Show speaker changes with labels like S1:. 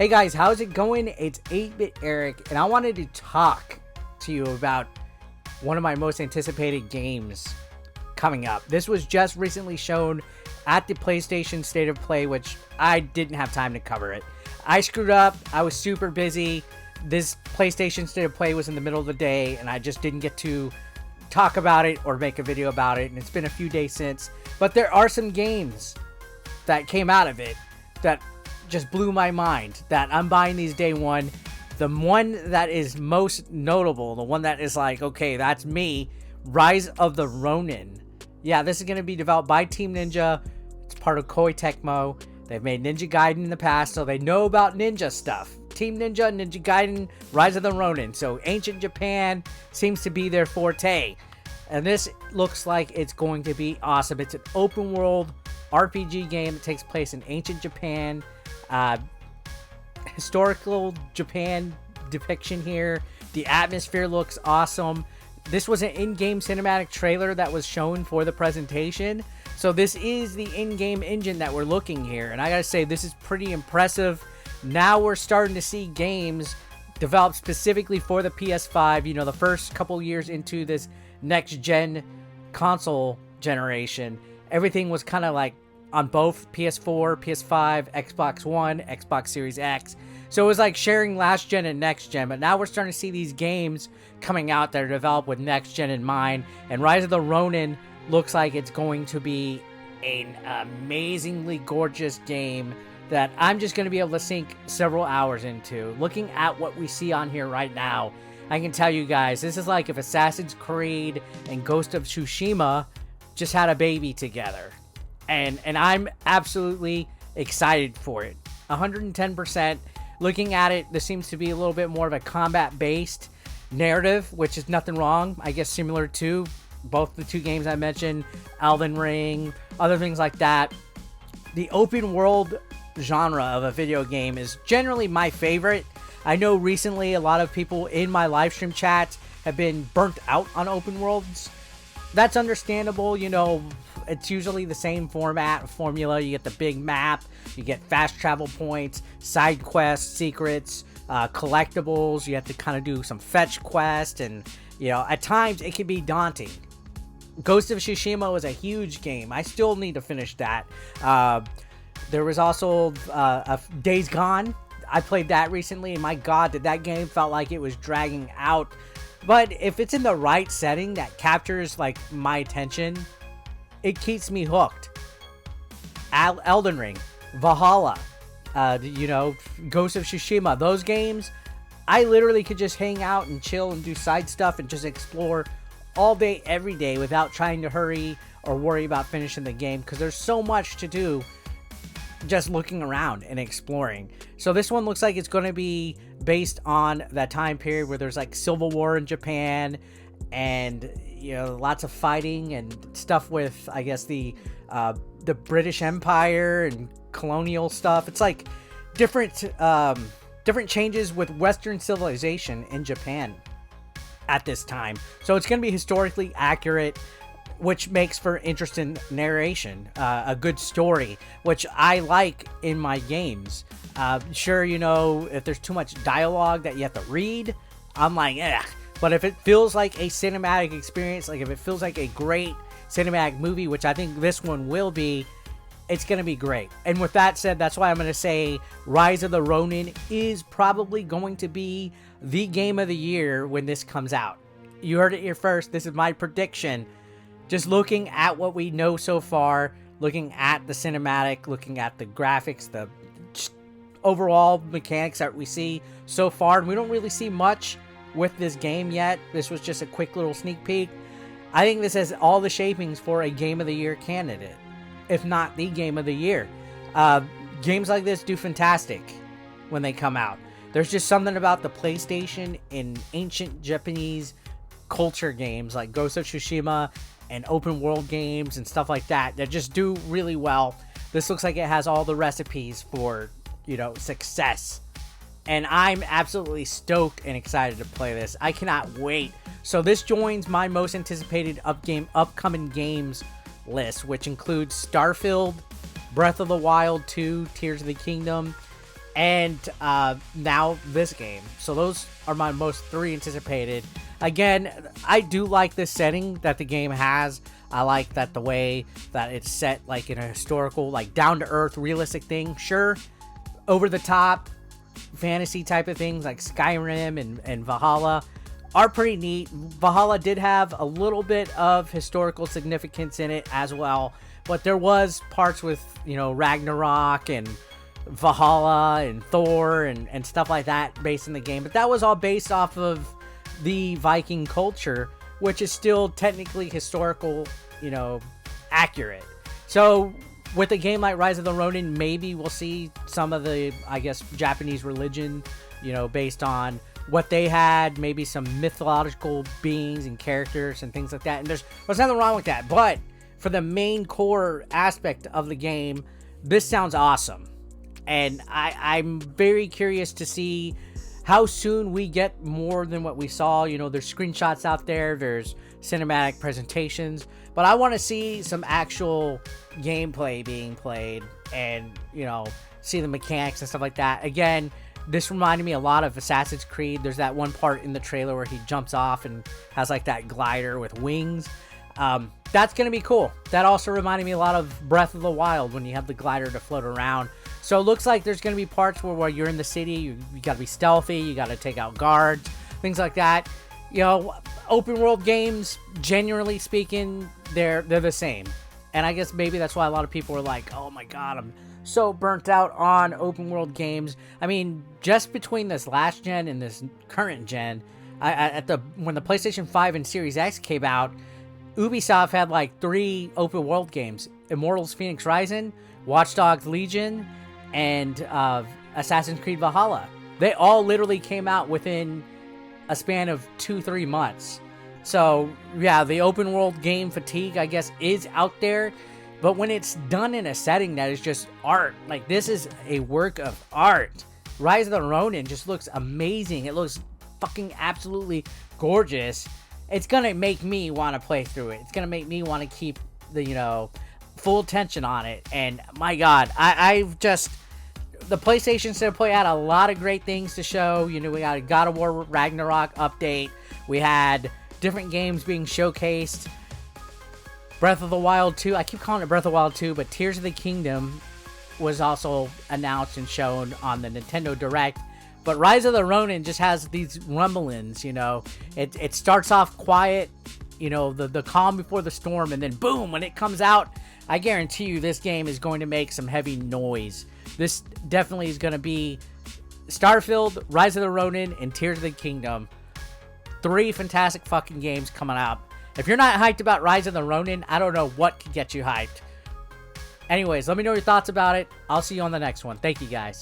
S1: Hey guys, how's it going? It's 8-Bit Eric, and I wanted to talk to you about one of my most anticipated games coming up. This was just recently shown at the PlayStation State of Play, which I didn't have time to cover it. I screwed up. I was super busy. This PlayStation State of Play was in the middle of the day, and I just didn't get to talk about it or make a video about it, and it's been a few days since. But there are some games that came out of it that just blew my mind, that I'm buying these day one. The one that is most notable, the one that is like, okay, that's me, Rise of the Ronin. Yeah, this is going to be developed by Team Ninja. It's part of Koei Tecmo. They've made Ninja Gaiden in the past, so they know about ninja stuff. Team Ninja, Ninja Gaiden, Rise of the Ronin. So ancient Japan seems to be their forte. And this looks like it's going to be awesome. It's an open world RPG game that takes place in ancient Japan. Historical Japan depiction here. The atmosphere looks awesome. This was an in-game cinematic trailer that was shown for the presentation. So this is the in-game engine that we're looking here. And I gotta say, this is pretty impressive. Now we're starting to see games developed specifically for the PS5. You know, the first couple years into this next-gen console generation, everything was kind of like on both PS4, PS5, Xbox One, Xbox Series X. So it was like sharing last gen and next gen, but now we're starting to see these games coming out that are developed with next gen in mind. And Rise of the Ronin looks like it's going to be an amazingly gorgeous game that I'm just going to be able to sink several hours into. Looking at what we see on here right now, I can tell you guys, this is like if Assassin's Creed and Ghost of Tsushima just had a baby together. And I'm absolutely excited for it. 110%. Looking at it, this seems to be a little bit more of a combat-based narrative, which is nothing wrong. I guess similar to both the two games I mentioned, Elden Ring, other things like that. The open world genre of a video game is generally my favorite. I know recently a lot of people in my live stream chat have been burnt out on open worlds. That's understandable, you know. It's usually the same formula. You get the big map, you get fast travel points, side quests, secrets, collectibles. You have to kind of do some fetch quest, and you know, at times it can be daunting. Ghost of Tsushima was a huge game. I still need to finish that. There was also Days Gone. I played that recently, and my god, did that game felt like it was dragging out. But if it's in the right setting that captures like my attention, it keeps me hooked. Elden Ring, Valhalla, you know, Ghost of Tsushima, those games, I literally could just hang out and chill and do side stuff and just explore all day, every day without trying to hurry or worry about finishing the game, because there's so much to do just looking around and exploring. So this one looks like it's going to be based on that time period where there's like civil war in Japan, and you know, lots of fighting and stuff with, I guess, the British Empire and colonial stuff. It's like different changes with Western civilization in Japan at this time. So it's going to be historically accurate, which makes for interesting narration, a good story, which I like in my games. Sure, you know, if there's too much dialogue that you have to read, I'm like, eh. But if it feels like a cinematic experience, like if it feels like a great cinematic movie, which I think this one will be, it's going to be great. And with that said, that's why I'm going to say Rise of the Ronin is probably going to be the game of the year when this comes out. You heard it here first. This is my prediction. Just looking at what we know so far, looking at the cinematic, looking at the graphics, the overall mechanics that we see so far, and we don't really see much with this game yet. This was just a quick little sneak peek. I think this has all the shapings for a Game of the Year candidate, if not the Game of the Year. Games like this do fantastic when they come out. There's just something about the PlayStation in ancient Japanese culture games like Ghost of Tsushima and open world games and stuff like that that just do really well. This looks like it has all the recipes for, you know, success. And I'm absolutely stoked and excited to play this. I cannot wait. So this joins my most anticipated upcoming games list, which includes Starfield, Breath of the Wild 2, Tears of the Kingdom, and now this game. So those are my most 3 anticipated. Again, I do like this setting that the game has. I like that the way that it's set, like in a historical, like down-to-earth, realistic thing. Sure, over-the-top fantasy type of things like Skyrim and Valhalla are pretty neat. Valhalla did have a little bit of historical significance in it as well, but there was parts with, you know, Ragnarok and Valhalla and Thor and stuff like that based in the game. But that was all based off of the Viking culture, which is still technically historical, you know, accurate. So with a game like Rise of the Ronin, maybe we'll see some of the, I guess, Japanese religion, you know, based on what they had, maybe some mythological beings and characters and things like that. And there's nothing wrong with that. But for the main core aspect of the game, this sounds awesome. And I'm very curious to see how soon we get more than what we saw. You know, there's screenshots out there, there's cinematic presentations, but I want to see some actual gameplay being played and, you know, see the mechanics and stuff like that. Again, this reminded me a lot of Assassin's Creed. There's that one part in the trailer where he jumps off and has like that glider with wings. That's going to be cool. That also reminded me a lot of Breath of the Wild when you have the glider to float around. So it looks like there's going to be parts where you're in the city, you got to be stealthy, you got to take out guards, things like that. You know, open world games, generally speaking, they're the same. And I guess maybe that's why a lot of people are like, oh my god, I'm so burnt out on open world games. I mean, just between this last gen and this current gen, when the PlayStation 5 and Series X came out, Ubisoft had like 3 open world games: Immortals Phoenix Rising, Watch Dogs Legion, and Assassin's Creed Valhalla. They all literally came out within a span of 2-3 months. So yeah, the open world game fatigue, I guess, is out there, but when it's done in a setting that is just art, like this is a work of art. Rise of the Ronin just looks amazing. It looks fucking absolutely gorgeous. It's gonna make me want to play through it. It's gonna make me want to keep the, you know, full attention on it. And my god, the PlayStation State of Play had a lot of great things to show. You know, we got a God of War Ragnarok update. We had different games being showcased. Breath of the Wild 2. I keep calling it Breath of the Wild 2, but Tears of the Kingdom was also announced and shown on the Nintendo Direct. But Rise of the Ronin just has these rumblings, you know. It starts off quiet, you know, the calm before the storm, and then boom, when it comes out, I guarantee you this game is going to make some heavy noise. This definitely is going to be Starfield, Rise of the Ronin, and Tears of the Kingdom. 3 fantastic fucking games coming out. If you're not hyped about Rise of the Ronin, I don't know what could get you hyped. Anyways, let me know your thoughts about it. I'll see you on the next one. Thank you, guys.